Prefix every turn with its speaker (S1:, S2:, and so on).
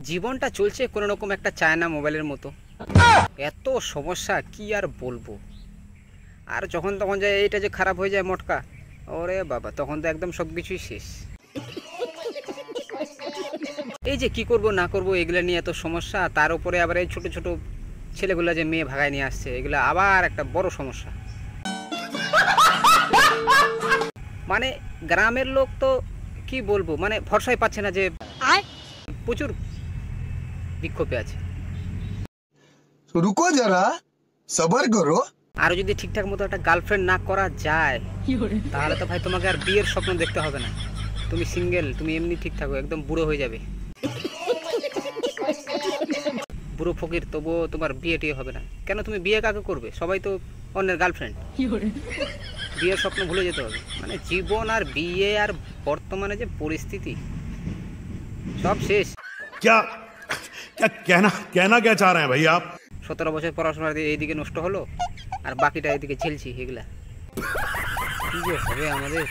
S1: জীবনটা চলছে কোনো রকম একটা চায়না মোবাইলের মতো। এত সমস্যা কি আর বলবো। আর যখন তখন যায় এইটা যে খারাপ হয়ে যায় মোটকা, ওরে বাবা, তখন তো একদম সব কিছুই শেষ। এই যে কি করব না করব এগুলো নিয়ে এত সমস্যা, তার উপরে আবার এই ছোট ছোট ছেলেগুলো যে মেয়ে ভাগায় নিয়ে আসছে, এগুলো আবার একটা বড় সমস্যা। মানে গ্রামের লোক তো কি বলবো, মানে ভরসাই পাচ্ছে না, যে প্রচুর বিক্ষোভে আছে।
S2: রুকো যারা, সবার করো।
S1: আরো যদি ঠিকঠাক মতো একটা গার্লফ্রেন্ড না করা যায়, তাহলে তো ভাই তোমাকে আর বিয়ের স্বপ্ন দেখতে হবে না। তুমি সিঙ্গেল, তুমি এমনি ঠিক থাকো, একদম বুড়ো হয়ে যাবে, বুড়ো ফকির, তবুও তোমার বিয়ে টিয়ে হবে না। কেন, তুমি বিয়ে কাকে করবে? সবাই তো অন্যের গার্লফ্রেন্ড। বিয়ের স্বপ্ন ভুলে যেতে হবে। মানে জীবন আর বিয়ে আর বর্তমানে যে পরিস্থিতি, সব শেষ।
S3: क्या क्या कहना कहना क्या चाह रहे हैं भाई आप?
S1: 17 বছর পড়াশোনা এইদিকে নষ্ট হলো, আর বাকিটা এইদিকে ঝেলছি। এগুলা কি যে হবে আমাদের।